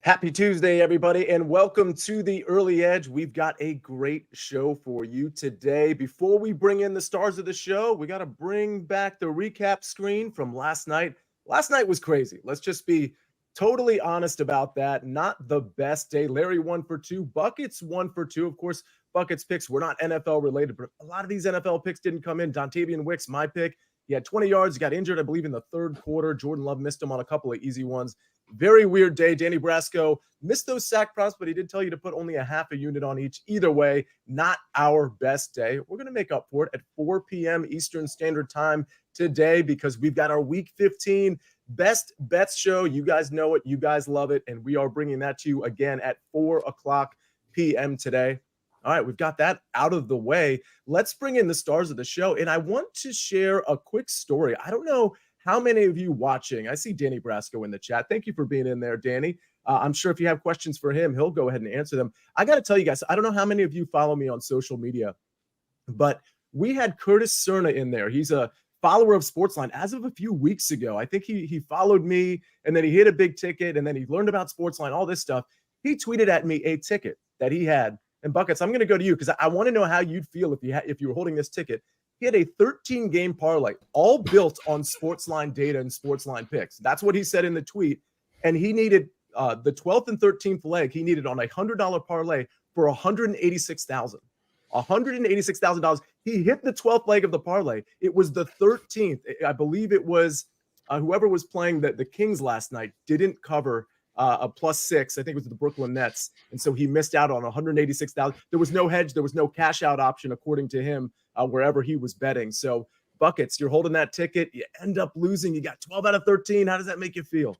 Happy Tuesday, everybody, and welcome to the Early Edge. We've got a great show for you today. Before we bring in the stars of the show, we got to bring back the recap screen from last night. Last night was crazy. Let's just be totally honest about that. Not the best day. Larry 1 for 2, Buckets 1 for 2. Of course, Buckets picks were not NFL related, but a lot of these NFL picks didn't come in. Dontavian Wicks, my pick. He had 20 yards. He got injured, I believe, in the third quarter. Jordan Love missed him on a couple of easy ones. Very weird day. Danny Brasco missed those sack props, but he did tell you to put only a half a unit on each. Either way, not our best day. We're going to make up for it at 4 p.m. Eastern Standard Time today because we've got our Week 15 Best Bets show. You guys know it. You guys love it. And we are bringing that to you again at 4 o'clock p.m. today. All right, we've got that out of the way. Let's bring in the stars of the show. And I want to share a quick story. I don't know how many of you watching, I see Danny Brasco in the chat. Thank you for being in there, Danny. I'm sure if you have questions for him, he'll go ahead and answer them. I got to tell you guys, I don't know how many of you follow me on social media, but we had Curtis Cerna in there. He's a follower of SportsLine as of a few weeks ago. I think he followed me, and then he hit a big ticket, and then he learned about SportsLine, all this stuff. He tweeted at me a ticket that he had. And Buckets, I'm going to go to you because I want to know how you'd feel if you were holding this ticket. He had a 13-game parlay, all built on SportsLine data and SportsLine picks. That's what he said in the tweet. And he needed the 12th and 13th leg. He needed on a $100 parlay for $186,000. $186,000. He hit the 12th leg of the parlay. It was the 13th. I believe it was whoever was playing the Kings last night didn't cover a +6. I think it was the Brooklyn Nets. And so he missed out on $186,000. There was no hedge. There was no cash out option, according to him, wherever he was betting. So Buckets, you're holding that ticket. You end up losing. You got 12 out of 13. How does that make you feel?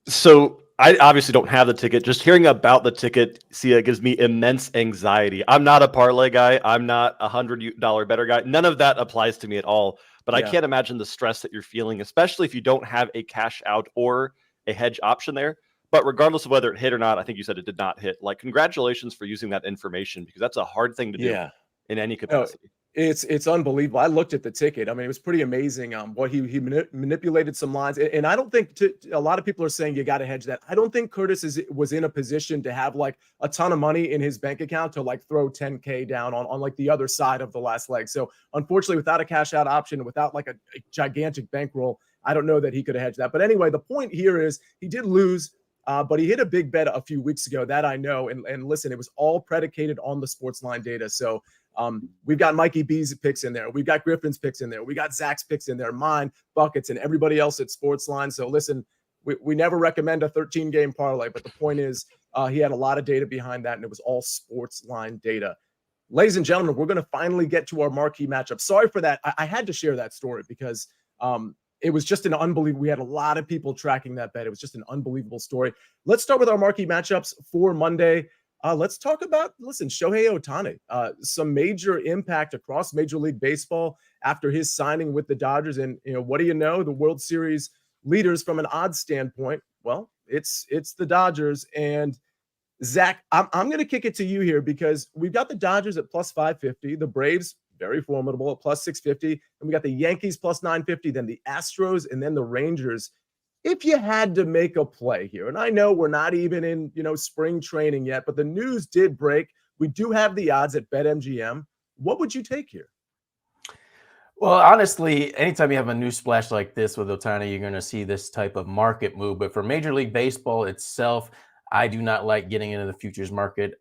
So I obviously don't have the ticket. Just hearing about the ticket, Sia, gives me immense anxiety. I'm not a parlay guy. I'm not a $100 better guy. None of that applies to me at all. But I can't imagine the stress that you're feeling, especially if you don't have a cash out or a hedge option there. But regardless of whether it hit or not, I think you said it did not hit. Like, congratulations for using that information because that's a hard thing to do in any capacity. It's unbelievable. I looked at the ticket. I mean, it was pretty amazing. What he manipulated some lines, and I don't think a lot of people are saying you got to hedge that. I don't think Curtis was in a position to have like a ton of money in his bank account to like throw 10K down on like the other side of the last leg. So unfortunately, without a cash out option, without like a gigantic bankroll, I don't know that he could have hedged that. But anyway, the point here is he did lose. But he hit a big bet a few weeks ago, that I know. And listen, it was all predicated on the SportsLine data. So we've got Mikey B's picks in there. We've got Griffin's picks in there. We got Zach's picks in there, mine, Buckets, and everybody else at SportsLine. So listen, we never recommend a 13-game parlay, but the point is he had a lot of data behind that, and it was all SportsLine data. Ladies and gentlemen, we're going to finally get to our marquee matchup. Sorry for that. I had to share that story because it was just an unbelievable. We had a lot of people tracking that bet. It was just an unbelievable story. Let's start with our marquee matchups for Monday. Let's talk about, Shohei Ohtani. Some major impact across Major League Baseball after his signing with the Dodgers. And, what do you know? The World Series leaders from an odds standpoint, well, it's the Dodgers. And Zach, I'm going to kick it to you here because we've got the Dodgers at +550, the Braves very formidable at +650, and we got the Yankees +950, then the Astros, and then the Rangers. If you had to make a play here, and I know we're not even in spring training yet, but the news did break. We do have the odds at BetMGM. What would you take here? Well, honestly, anytime you have a news splash like this with Ohtani, you're going to see this type of market move. But for Major League Baseball itself, I do not like getting into the futures market,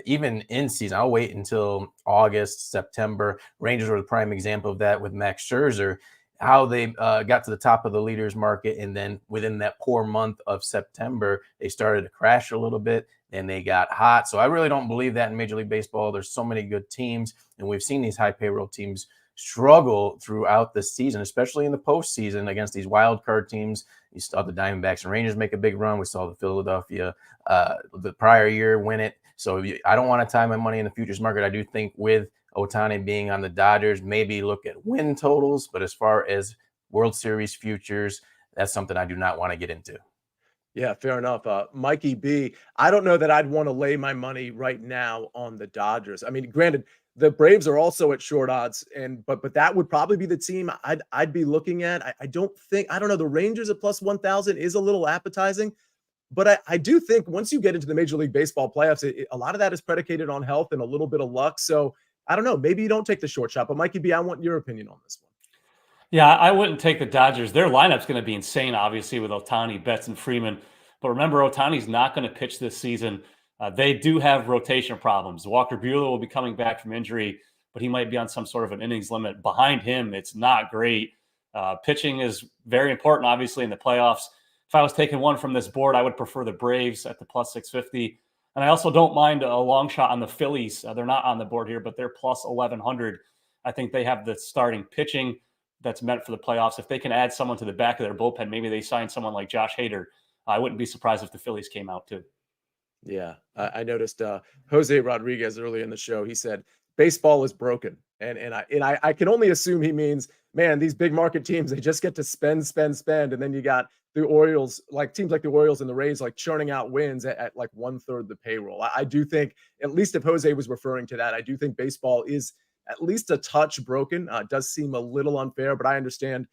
even in season. I'll wait until August, September. Rangers were the prime example of that with Max Scherzer, how they got to the top of the leaders market. And then within that poor month of September, they started to crash a little bit and they got hot. So I really don't believe that in Major League Baseball. There's so many good teams, and we've seen these high payroll teams struggle throughout the season, especially in the postseason against these wild card teams. You saw the Diamondbacks and Rangers make a big run. We saw the Philadelphia the prior year win it. So I don't want to tie my money in the futures market. I do think with Ohtani being on the Dodgers, maybe look at win totals. But as far as World Series futures, that's something I do not want to get into. Yeah, fair enough. Mikey B, I don't know that I'd want to lay my money right now on the Dodgers. I mean, granted, the Braves are also at short odds, but that would probably be the team I'd be looking at. I don't know. The Rangers at +1,000 is a little appetizing. But I do think once you get into the Major League Baseball playoffs, a lot of that is predicated on health and a little bit of luck. So I don't know. Maybe you don't take the short shot, but Mikey B, I want your opinion on this one. Yeah, I wouldn't take the Dodgers. Their lineup's going to be insane, obviously, with Ohtani, Betts, and Freeman. But remember, Ohtani's not going to pitch this season. They do have rotation problems. Walker Buehler will be coming back from injury, but he might be on some sort of an innings limit. Behind him, it's not great. Pitching is very important, obviously, in the playoffs. If I was taking one from this board, I would prefer the Braves at the plus 650. And I also don't mind a long shot on the Phillies. They're not on the board here, but they're plus 1,100. I think they have the starting pitching that's meant for the playoffs. If they can add someone to the back of their bullpen, maybe they sign someone like Josh Hader. I wouldn't be surprised if the Phillies came out too. Yeah, I noticed Jose Rodriguez early in the show. He said baseball is broken, and I can only assume he means, man, these big market teams, they just get to spend, and then you got the Orioles, like teams like the Orioles and the Rays, like churning out wins at like 1/3 the payroll. I do think, at least if Jose was referring to that, I do think baseball is at least a touch broken. It does seem a little unfair, but I understand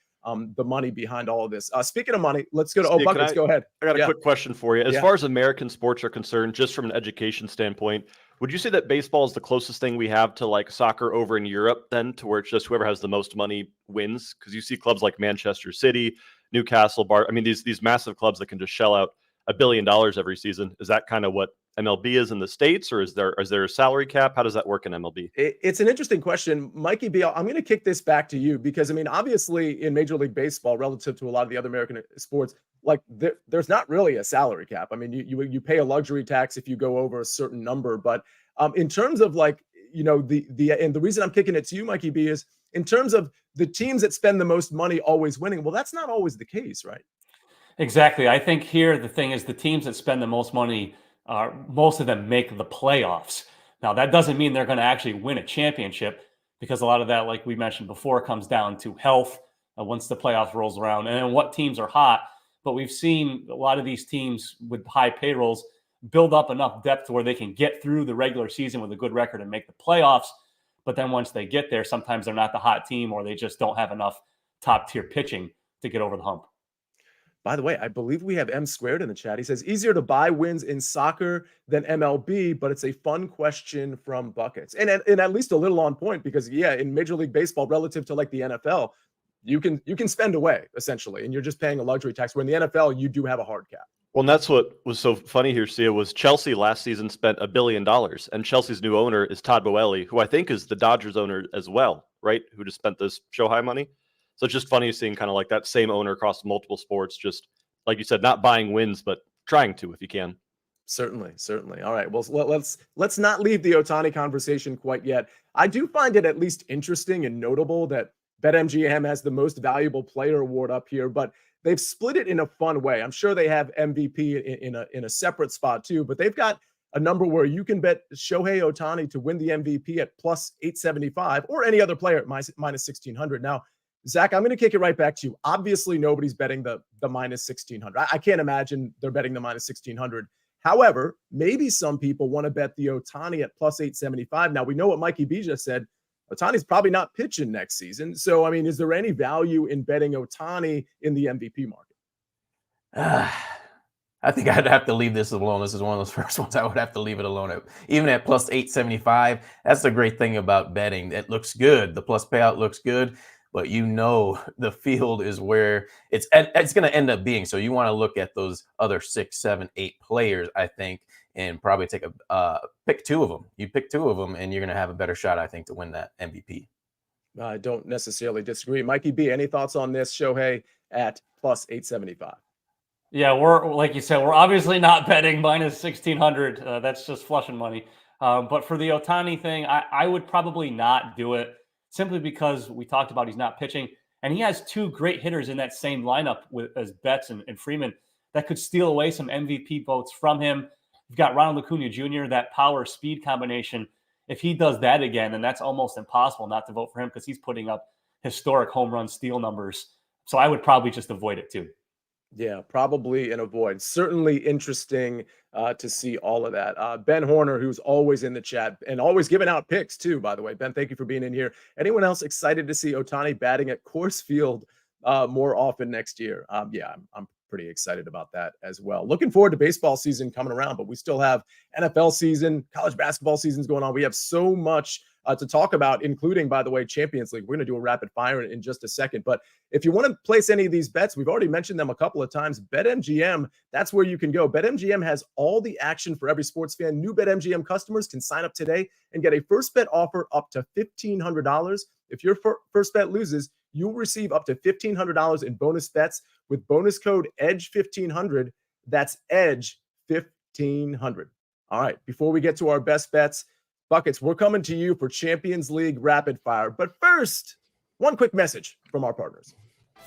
the money behind all of this. Speaking of money, let's go to Buckets. Go ahead. I got a quick question for you. As Yeah. far as American sports are concerned, just from an education standpoint, would you say that baseball is the closest thing we have to like soccer over in Europe then, to where it's just whoever has the most money wins? Because you see clubs like Manchester City, Newcastle, these massive clubs that can just shell out $1 billion every season. Is that kind of what MLB is in the States, or is there a salary cap? How does that work in MLB? It's an interesting question. Mikey B, I'm going to kick this back to you because, I mean, obviously in Major League Baseball, relative to a lot of the other American sports, like there's not really a salary cap. I mean, you pay a luxury tax if you go over a certain number. But in terms of like, and the reason I'm kicking it to you, Mikey B, is in terms of the teams that spend the most money always winning. Well, that's not always the case, right? Exactly. I think here the thing is the teams that spend the most money, most of them make the playoffs. Now, that doesn't mean they're going to actually win a championship, because a lot of that, like we mentioned before, comes down to health once the playoffs rolls around and then what teams are hot. But we've seen a lot of these teams with high payrolls build up enough depth to where they can get through the regular season with a good record and make the playoffs. But then once they get there, sometimes they're not the hot team, or they just don't have enough top tier pitching to get over the hump. By the way, I believe we have M Squared in the chat. He says, easier to buy wins in soccer than MLB, but it's a fun question from Buckets. And at least a little on point, because, yeah, in Major League Baseball, relative to like the NFL, you can spend away, essentially, and you're just paying a luxury tax. Where in the NFL, you do have a hard cap. Well, and that's what was so funny here, Sia, was Chelsea last season spent $1 billion, and Chelsea's new owner is Todd Boehly, who I think is the Dodgers owner as well, right? Who just spent this Shohei money. So it's just funny seeing kind of like that same owner across multiple sports, just like you said, not buying wins, but trying to if you can. Certainly. All right. Well, let's not leave the Ohtani conversation quite yet. I do find it at least interesting and notable that BetMGM has the most valuable player award up here, but they've split it in a fun way. I'm sure they have MVP in a separate spot too, but they've got a number where you can bet Shohei Ohtani to win the MVP at plus 875, or any other player at minus 1600. Now, Zach, I'm going to kick it right back to you. Obviously, nobody's betting the minus 1600. I can't imagine they're betting the minus 1600. However, maybe some people want to bet the Ohtani at plus 875. Now, we know what Mikey B just said. Ohtani's probably not pitching next season. So, I mean, is there any value in betting Ohtani in the MVP market? I think I'd have to leave this alone. This is one of those first ones I would have to leave it alone. Even at plus 875, that's the great thing about betting. It looks good. The plus payout looks good. But the field is where it's going to end up being. So you want to look at those other 6, 7, 8 players, I think, and probably take pick 2 of them. You pick 2 of them, and you're going to have a better shot, I think, to win that MVP. I don't necessarily disagree. Mikey B, any thoughts on this? Shohei at plus 875. Yeah, we're, like you said, we're obviously not betting minus 1600. That's just flushing money. But for the Ohtani thing, I would probably not do it, simply because we talked about he's not pitching, and he has 2 great hitters in that same lineup as Betts and Freeman that could steal away some MVP votes from him. You've got Ronald Acuna Jr., that power speed combination. If he does that again, then that's almost impossible not to vote for him, because he's putting up historic home run steal numbers. So I would probably just avoid it too. Yeah, probably an avoid. Certainly interesting to see all of that. Ben Horner, who's always in the chat and always giving out picks too, by the way. Ben, thank you for being in here. Anyone else excited to see Ohtani batting at Coors Field more often next year? Yeah, I'm pretty excited about that as well. Looking forward to baseball season coming around, but we still have NFL season, college basketball seasons going on. We have so much to talk about, including, by the way, Champions League. We're going to do a rapid fire in just a second. But if you want to place any of these bets, we've already mentioned them a couple of times. BetMGM, that's where you can go. BetMGM has all the action for every sports fan. New BetMGM customers can sign up today and get a first bet offer up to $1,500. If your first bet loses, you'll receive up to $1,500 in bonus bets with bonus code EDGE1500. That's EDGE1500. All right, before we get to our best bets, Buckets, we're coming to you for Champions League Rapid Fire. But first, one quick message from our partners.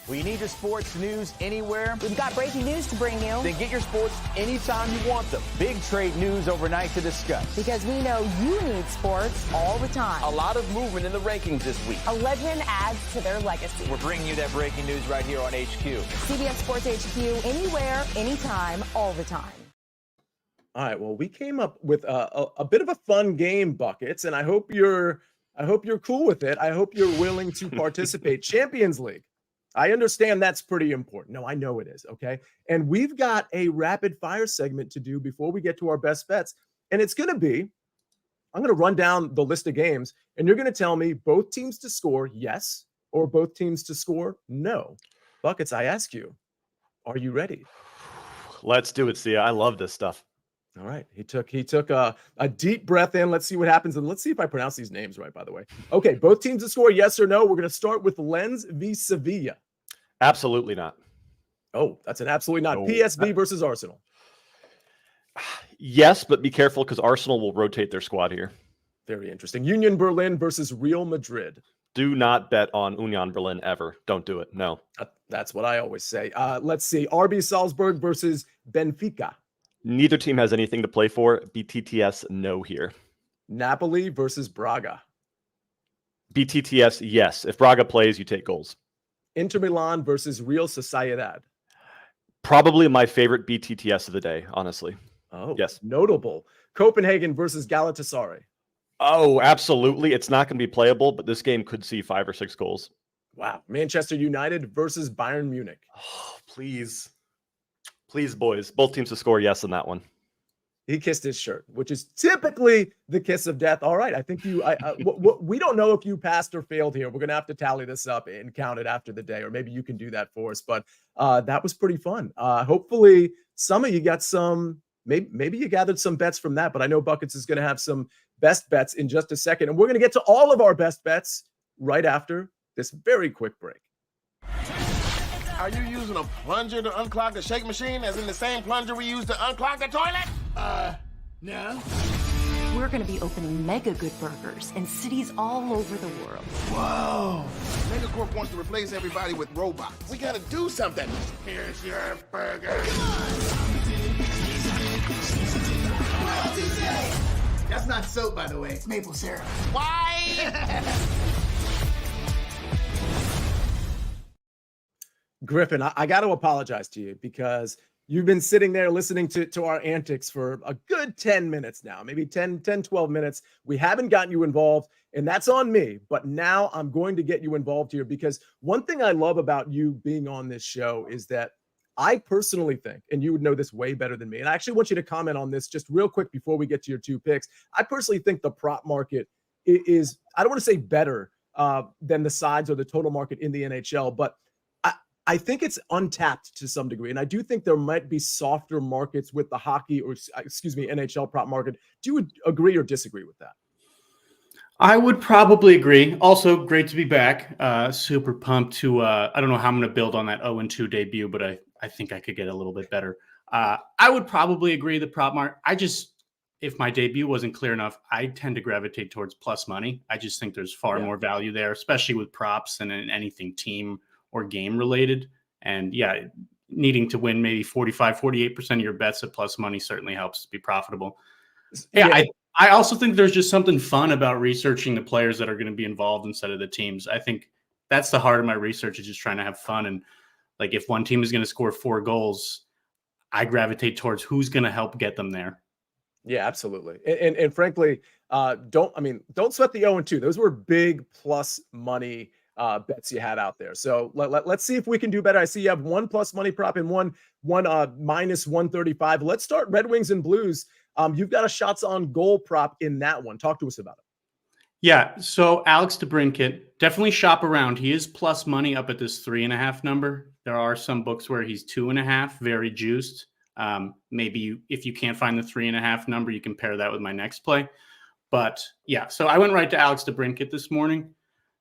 We need your sports news anywhere. We've got breaking news to bring you. Then get your sports anytime you want them. Big trade news overnight to discuss. Because we know you need sports all the time. A lot of movement in the rankings this week. A legend adds to their legacy. We're bringing you that breaking news right here on HQ. CBS Sports HQ, anywhere, anytime, all the time. All right, well, we came up with a bit of a fun game, Buckets, and I hope you're cool with it. I hope you're willing to participate. Champions League. I understand that's pretty important. No, I know it is, okay? And we've got a rapid fire segment to do before we get to our best bets. And it's going to be, I'm going to run down the list of games, and you're going to tell me both teams to score yes or both teams to score no. Buckets, I ask you, are you ready? Let's do it, Sia. I love this stuff. All right. He took a deep breath in. Let's see what happens. And let's see if I pronounce these names right, by the way. Okay. Both teams to score yes or no. We're going to start with Lens v Sevilla. Absolutely not. Oh, that's an absolutely not. No. PSV versus Arsenal. Yes, but be careful because Arsenal will rotate their squad here. Very interesting. Union Berlin versus Real Madrid. Do not bet on Union Berlin ever. Don't do it. No. That's what I always say. Let's see. RB Salzburg versus Benfica. Neither team has anything to play for. BTTS, no here. Napoli versus Braga. BTTS, yes. If Braga plays, you take goals. Inter Milan versus Real Sociedad. Probably my favorite BTTS of the day, honestly. Oh, yes. Notable. Copenhagen versus Galatasaray. Oh, absolutely. It's not going to be playable, but this game could see 5 or 6 goals. Wow. Manchester United versus Bayern Munich. Oh, please. Please, boys. Both teams to score yes on that one. He kissed his shirt, which is typically the kiss of death. All right. I think we don't know if you passed or failed here. We're going to have to tally this up and count it after the day, or maybe you can do that for us. But that was pretty fun. Hopefully some of you got some, maybe you gathered some bets from that, but I know Buckets is going to have some best bets in just a second. And we're going to get to all of our best bets right after this very quick break. Are you using a plunger to unclog the shake machine, as in the same plunger we use to unclog the toilet? No. We're going to be opening Mega Good Burgers in cities all over the world. Whoa! Megacorp wants to replace everybody with robots. We gotta do something. Here's your burger. That's not soap, by the way. It's maple syrup. Why? Griffin, I got to apologize to you because you've been sitting there listening to our antics for a good 10 minutes now, maybe 10, 12 minutes. We haven't gotten you involved, and that's on me. But now I'm going to get you involved here because one thing I love about you being on this show is that I personally think, and you would know this way better than me, and I actually want you to comment on this just real quick before we get to your 2 picks. I personally think the prop market is, I don't want to say better than the sides or the total market in the NHL, but I think it's untapped to some degree. And I do think there might be softer markets with the hockey or, NHL prop market. Do you agree or disagree with that? I would probably agree. Also, great to be back. Super pumped to, I don't know how I'm going to build on that 0-2 debut, but I think I could get a little bit better. I would probably agree the prop market. If my debut wasn't clear enough, I tend to gravitate towards plus money. I just think there's far more value there, especially with props and in anything team or game related. And needing to win maybe 45-48% of your bets at plus money certainly helps to be profitable. I also think there's just something fun about researching the players that are going to be involved instead of the teams. I think that's the heart of my research, is just trying to have fun. And like, if one team is going to score 4 goals, I gravitate towards who's going to help get them there. Yeah, absolutely. And frankly, don't sweat the 0-2. Those were big plus money bets you had out there. So let's see if we can do better. I see you have 1+ money prop and one minus 135. Let's start Red Wings and Blues. You've got a shots on goal prop in that one. Talk to us about it. Yeah, so Alex DeBrincat, definitely shop around. He is plus money up at this 3.5 number. There are some books where he's 2.5, very juiced. Maybe if you can't find the 3.5 number, you can pair that with my next play. But yeah, so I went right to Alex DeBrincat this morning.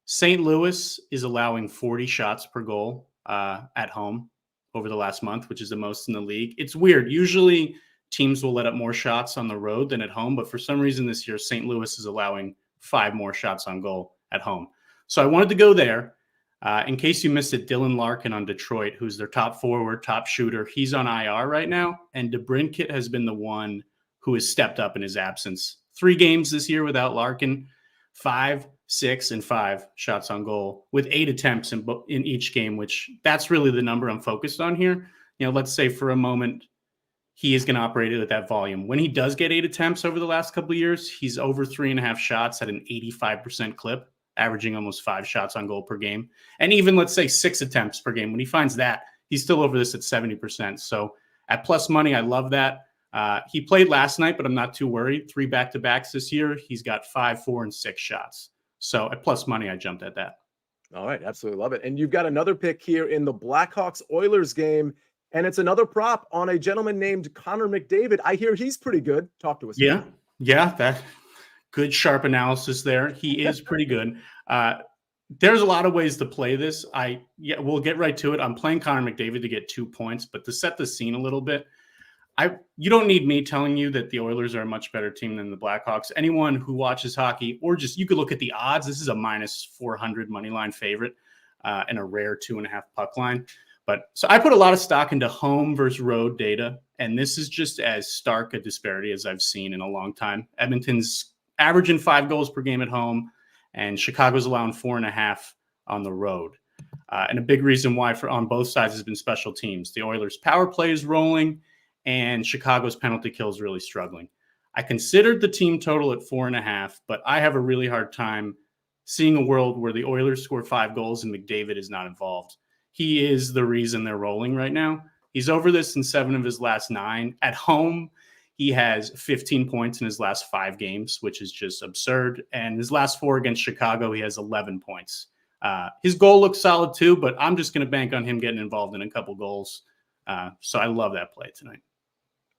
St. Louis is allowing 40 shots per goal at home over the last month, which is the most in the league. It's weird. Usually teams will let up more shots on the road than at home, but for some reason this year, St. Louis is allowing 5 more shots on goal at home. So I wanted to go there. In case you missed it, Dylan Larkin on Detroit, who's their top forward, top shooter, he's on IR right now, and DeBrincat has been the one who has stepped up in his absence. 3 games this year without Larkin, 5, 6, and 5 shots on goal with 8 attempts in each game, which that's really the number I'm focused on here. Let's say for a moment he is going to operate it at that volume. When he does get 8 attempts over the last couple of years, he's over 3.5 shots at an 85% clip, averaging almost 5 shots on goal per game. And even let's say 6 attempts per game. When he finds that, he's still over this at 70%. So at plus money, I love that. He played last night, but I'm not too worried. 3 back-to-backs this year. He's got 5, 4, and 6 shots. So at plus money, I jumped at that. All right. Absolutely love it. And you've got another pick here in the Blackhawks-Oilers game, and it's another prop on a gentleman named Connor McDavid. I hear he's pretty good. Talk to us. Yeah. That good, sharp analysis there. He is pretty good. There's a lot of ways to play this. We'll get right to it. I'm playing Connor McDavid to get 2 points, but to set the scene a little bit, you don't need me telling you that the Oilers are a much better team than the Blackhawks. Anyone who watches hockey, or just you could look at the odds. This is a minus 400 money line favorite and a rare 2.5 puck line. But so I put a lot of stock into home versus road data, and this is just as stark a disparity as I've seen in a long time. Edmonton's averaging 5 goals per game at home, and Chicago's allowing 4.5 on the road. And a big reason why on both sides has been special teams. The Oilers' power play is rolling, and Chicago's penalty kill is really struggling. I considered the team total at 4.5, but I have a really hard time seeing a world where the Oilers score 5 goals and McDavid is not involved. He is the reason they're rolling right now. He's over this in 7 of his last 9. At home, he has 15 points in his last 5 games, which is just absurd. And his last 4 against Chicago, he has 11 points. His goal looks solid too, but I'm just going to bank on him getting involved in a couple goals. So I love that play tonight.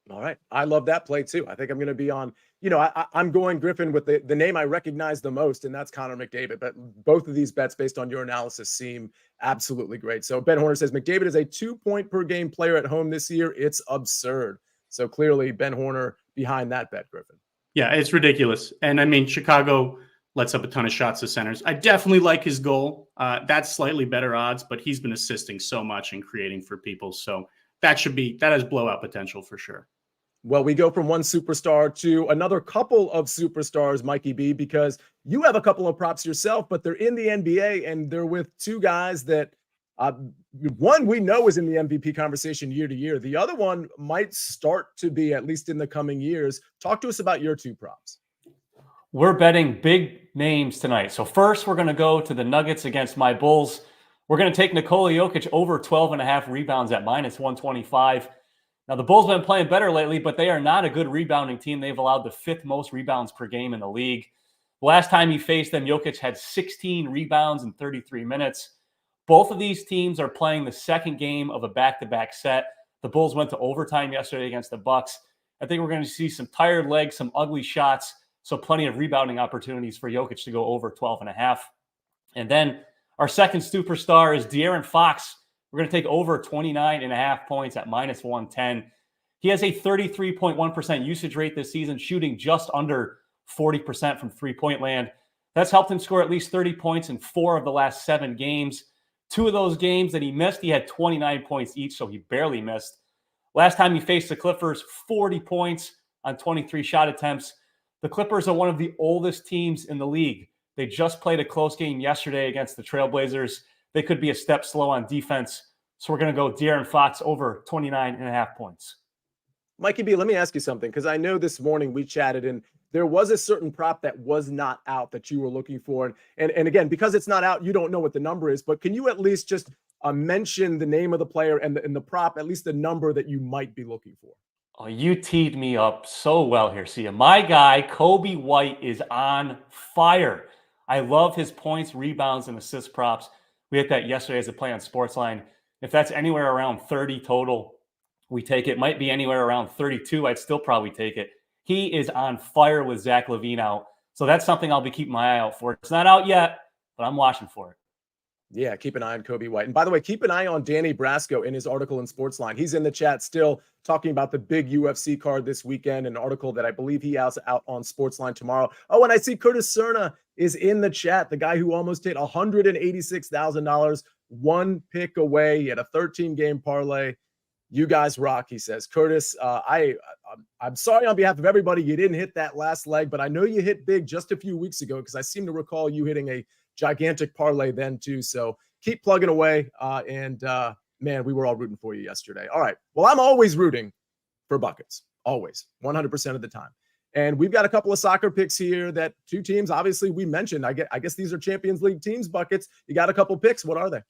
All right. I love that play too. I think I'm going to be on, I'm going Griffin with the name I recognize the most, and that's Connor McDavid. But both of these bets, based on your analysis, seem absolutely great. So Ben Horner says McDavid is a 2-point per game player at home this year. It's absurd. So clearly Ben Horner behind that bet, Griffin. Yeah, it's ridiculous. And I mean, Chicago lets up a ton of shots to centers. I definitely like his goal. That's slightly better odds, but he's been assisting so much and creating for people. So that has blowout potential for sure. Well, we go from one superstar to another couple of superstars, Mikey B, because you have a couple of props yourself, but they're in the NBA and they're with 2 guys that one we know is in the MVP conversation year to year. The other one might start to be, at least in the coming years. Talk to us about your 2 props. We're betting big names tonight. So first, we're going to go to the Nuggets against my Bulls. We're going to take Nikola Jokic over 12.5 rebounds at minus 125. Now, the Bulls have been playing better lately, but they are not a good rebounding team. They've allowed the 5th most rebounds per game in the league. Last time he faced them, Jokic had 16 rebounds in 33 minutes. Both of these teams are playing the second game of a back-to-back set. The Bulls went to overtime yesterday against the Bucks. I think we're going to see some tired legs, some ugly shots, so plenty of rebounding opportunities for Jokic to go over 12.5. And then our second superstar is De'Aaron Fox. We're going to take over 29.5 points at minus 110. He has a 33.1% usage rate this season, shooting just under 40% from three-point land. That's helped him score at least 30 points in 4 of the last 7 games. 2 of those games that he missed, he had 29 points each, so he barely missed. Last time he faced the Clippers, 40 points on 23 shot attempts. The Clippers are one of the oldest teams in the league. They just played a close game yesterday against the Trailblazers. They could be a step slow on defense. So we're going to go De'Aaron Fox over 29.5 points. Mikey B, let me ask you something, because I know this morning we chatted and there was a certain prop that was not out that you were looking for. And again, because it's not out, you don't know what the number is, but can you at least just mention the name of the player and the prop, at least the number that you might be looking for? Oh, you teed me up so well here, Sia. My guy, Kobe White, is on fire. I love his points, rebounds, and assist props. We hit that yesterday as a play on SportsLine. If that's anywhere around 30 total, we take it. Might be anywhere around 32. I'd still probably take it. He is on fire with Zach LaVine out. So that's something I'll be keeping my eye out for. It's not out yet, but I'm watching for it. Yeah, keep an eye on Kobe White. And by the way, keep an eye on Danny Brasco in his article in SportsLine. He's in the chat still talking about the big UFC card this weekend, an article that I believe he has out on SportsLine tomorrow. Oh, and I see Curtis Cerna is in the chat, the guy who almost hit $186,000, one pick away. He had a 13-game parlay. You guys rock, he says. Curtis, I'm sorry on behalf of everybody you didn't hit that last leg, but I know you hit big just a few weeks ago because I seem to recall you hitting a gigantic parlay then too. So keep plugging away. Man, we were all rooting for you yesterday. All right. Well, I'm always rooting for buckets. Always. 100% of the time. And we've got a couple of soccer picks here that two teams, obviously, we mentioned. I guess these are Champions League teams, buckets. You got a couple picks. What are they?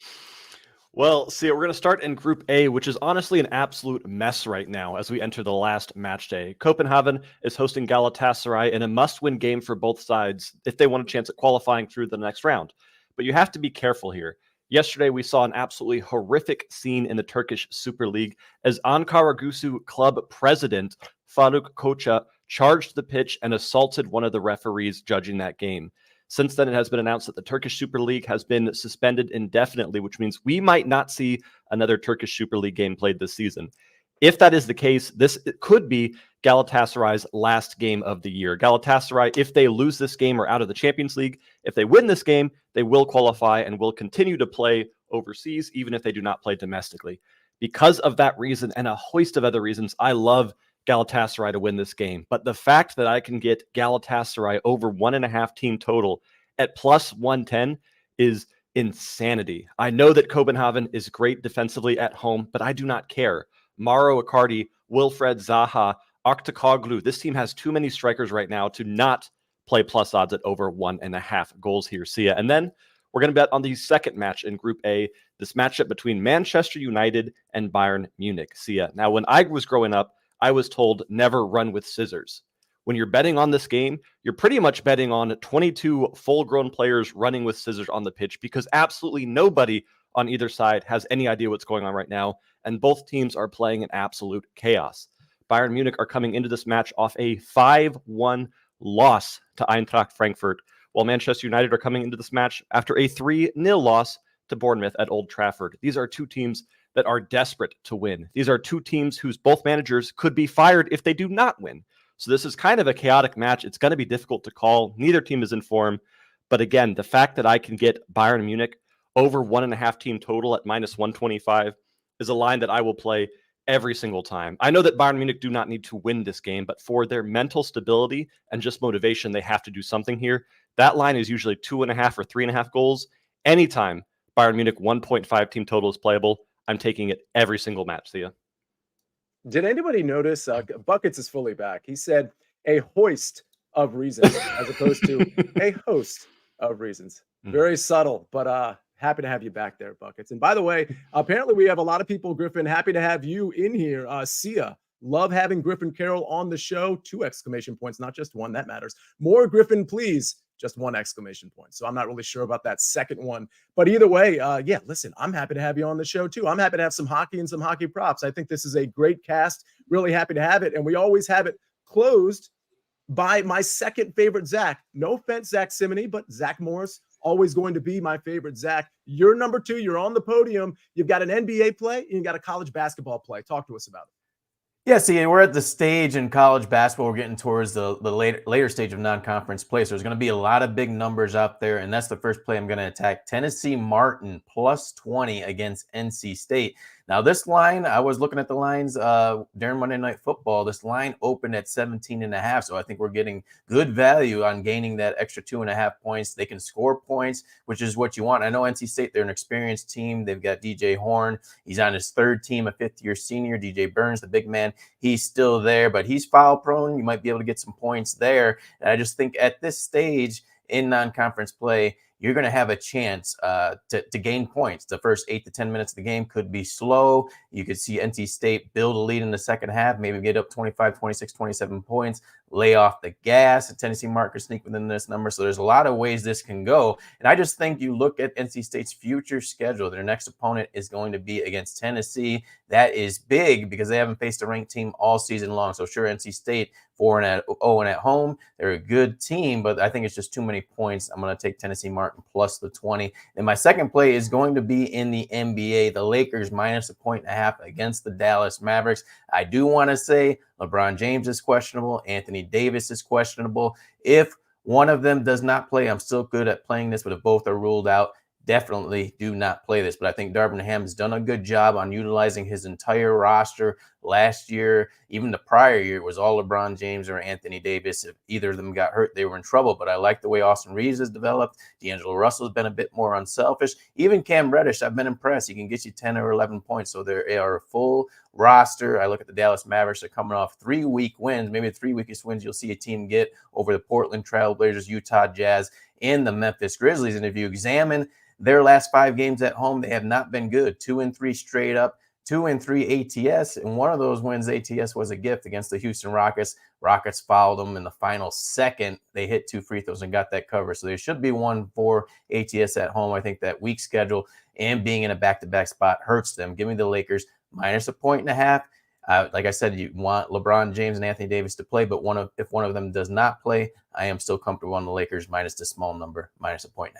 Well, see, we're going to start in Group A, which is honestly an absolute mess right now as we enter the last match day. Copenhagen is hosting Galatasaray in a must-win game for both sides if they want a chance at qualifying through the next round. But you have to be careful here. Yesterday, we saw an absolutely horrific scene in the Turkish Super League as Ankaragusu club president Faruk Koca charged the pitch and assaulted one of the referees judging that game. Since then, it has been announced that the Turkish Super League has been suspended indefinitely, which means we might not see another Turkish Super League game played this season. If that is the case, this could be Galatasaray's last game of the year. Galatasaray, if they lose this game, are out of the Champions League. If they win this game, they will qualify and will continue to play overseas, even if they do not play domestically. Because of that reason and a host of other reasons, I love Galatasaray to win this game. But the fact that I can get Galatasaray over 1.5 team total at plus 110 is insanity. I know that Copenhagen is great defensively at home, but I do not care. Mauro Icardi, Wilfred Zaha, Oktagoglu. This team has too many strikers right now to not play plus odds at over 1.5 goals here. Sia. And then we're going to bet on the second match in Group A, this matchup between Manchester United and Bayern Munich. Sia. Now, when I was growing up, I was told never run with scissors. When you're betting on this game, you're pretty much betting on 22 full-grown players running with scissors on the pitch because absolutely nobody on either side has any idea what's going on right now, and both teams are playing in absolute chaos. Bayern Munich are coming into this match off a 5-1 loss to Eintracht Frankfurt, while Manchester United are coming into this match after a 3-0 loss to Bournemouth at Old Trafford. These are two teams that are desperate to win. These are two teams whose both managers could be fired if they do not win. So this is kind of a chaotic match. It's going to be difficult to call. Neither team is in form. But again, the fact that I can get Bayern Munich over 1.5 team total at minus 125 is a line that I will play every single time. I know that Bayern Munich do not need to win this game, but for their mental stability and just motivation, they have to do something here. That line is usually 2.5 or 3.5 goals. Anytime Bayern Munich 1.5 team total is playable, I'm taking it every single match, Sia. Did anybody notice Buckets is fully back? He said a hoist of reasons as opposed to a host of reasons. Very subtle, but happy to have you back there, Buckets. And by the way, apparently we have a lot of people, Griffin, happy to have you in here. Sia, love having Griffin Carroll on the show. 2 exclamation points, not just 1. That matters. More Griffin, please. Just 1 exclamation point. So I'm not really sure about that second one. But either way, yeah, listen, I'm happy to have you on the show too. I'm happy to have some hockey and some hockey props. I think this is a great cast. Really happy to have it. And we always have it closed by my second favorite Zach. No offense, Zack Cimini, but Zach Morris, always going to be my favorite Zach. You're number 2. You're on the podium. You've got an NBA play and you've got a college basketball play. Talk to us about it. Yeah, see, we're at the stage in college basketball. We're getting towards the later stage of non-conference play. So there's going to be a lot of big numbers out there, and that's the first play I'm going to attack. Tennessee Martin plus 20 against NC State. Now, this line, I was looking at the lines during Monday Night Football. This line opened at 17.5. So I think we're getting good value on gaining that extra 2.5 points. They can score points, which is what you want. I know NC State, they're an experienced team. They've got DJ Horn. He's on his third team, a fifth-year senior. DJ Burns, the big man, he's still there, but he's foul prone. You might be able to get some points there. And I just think at this stage in non-conference play, you're going to have a chance to gain points. The first 8 to 10 minutes of the game could be slow. You could see NC State build a lead in the second half, maybe get up 25, 26, 27 points, lay off the gas. And Tennessee Mark sneak within this number. So there's a lot of ways this can go. And I just think you look at NC State's future schedule. Their next opponent is going to be against Tennessee. That is big because they haven't faced a ranked team all season long. So sure, NC State 4-0 at home. They're a good team, but I think it's just too many points. I'm going to take Tennessee Martin plus the 20. And my second play is going to be in the NBA. The Lakers minus 1.5 against the Dallas Mavericks. I do want to say LeBron James is questionable. Anthony Davis is questionable. If one of them does not play, I'm still good at playing this, but if both are ruled out, definitely do not play this. But I think Darvin Ham has done a good job on utilizing his entire roster. Last year, even the prior year, it was all LeBron James or Anthony Davis. If either of them got hurt, they were in trouble. But I like the way Austin Reeves has developed. D'Angelo Russell has been a bit more unselfish. Even Cam Reddish, I've been impressed. He can get you 10 or 11 points. So they are a full roster. I look at the Dallas Mavericks. They're coming off 3 weak wins, maybe the 3 weakest wins you'll see a team get over the Portland Trailblazers, Utah Jazz, and the Memphis Grizzlies. And if you examine their last 5 games at home, they have not been good. 2-3 straight up, 2-3 ATS. And one of those wins, ATS, was a gift against the Houston Rockets. Rockets fouled them in the final second. They hit 2 free throws and got that cover. So they should be 1-4 ATS at home. I think that weak schedule and being in a back-to-back spot hurts them. Give me the Lakers minus 1.5. Like I said, you want LeBron James and Anthony Davis to play, but if one of them does not play, I am still comfortable on the Lakers minus the small number, minus 1.5.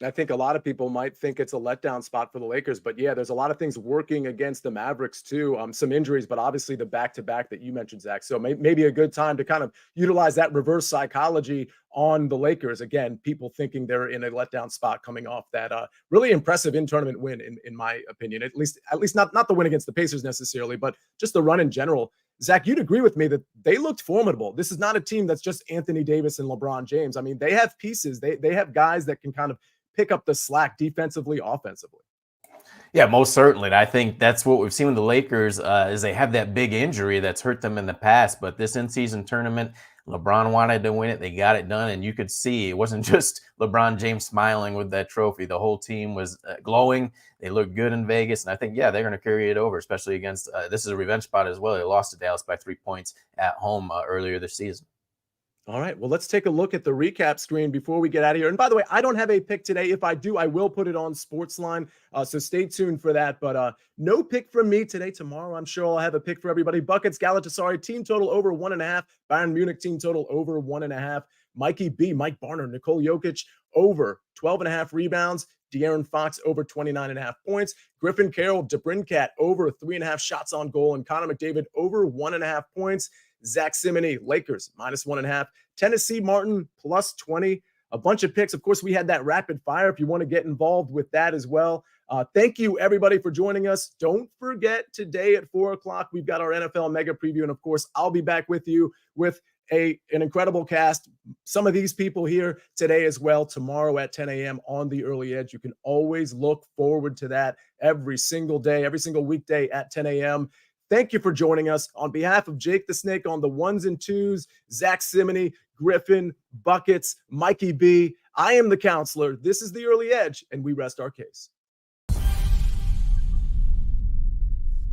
I think a lot of people might think it's a letdown spot for the Lakers, but yeah, there's a lot of things working against the Mavericks too. Some injuries, but obviously the back-to-back that you mentioned, Zach. So maybe a good time to kind of utilize that reverse psychology on the Lakers. Again, people thinking they're in a letdown spot coming off that really impressive in-tournament win, in my opinion. At least not the win against the Pacers necessarily, but just the run in general. Zach, you'd agree with me that they looked formidable. This is not a team that's just Anthony Davis and LeBron James. I mean, they have pieces. They have guys that can kind of pick up the slack defensively, offensively. Yeah, most certainly. And I think that's what we've seen with the Lakers is they have that big injury that's hurt them in the past. But this in-season tournament, LeBron wanted to win it. They got it done. And you could see it wasn't just LeBron James smiling with that trophy. The whole team was glowing. They looked good in Vegas. And I think, yeah, they're going to carry it over, especially against this is a revenge spot as well. They lost to Dallas by 3 points at home earlier this season. All right, well, let's take a look at the recap screen before we get out of here. And by the way, I don't have a pick today. If I do, I will put it on SportsLine, so stay tuned for that. But no pick from me today. Tomorrow, I'm sure I'll have a pick for everybody. Buckets, Galatasaray, team total over 1.5. Bayern Munich, team total over 1.5. Mikey B, Mike Barner, Nikola Jokic, over 12.5 rebounds. De'Aaron Fox, over 29.5 points. Griffin Carroll, DeBrincat, over 3.5 shots on goal. And Connor McDavid, over 1.5 points. Zack Cimini, Lakers, minus 1.5. Tennessee Martin, plus 20. A bunch of picks. Of course, we had that rapid fire if you want to get involved with that as well. Thank you, everybody, for joining us. Don't forget, today at 4 o'clock, we've got our NFL Mega Preview. And, of course, I'll be back with you with an incredible cast. Some of these people here today as well, tomorrow at 10 a.m. on the Early Edge. You can always look forward to that every single day, every single weekday at 10 a.m. Thank you for joining us. On behalf of Jake the Snake on the ones and twos, Zack Cimini, Griffin, Buckets, Mikey B, I am the counselor. This is the Early Edge, and we rest our case.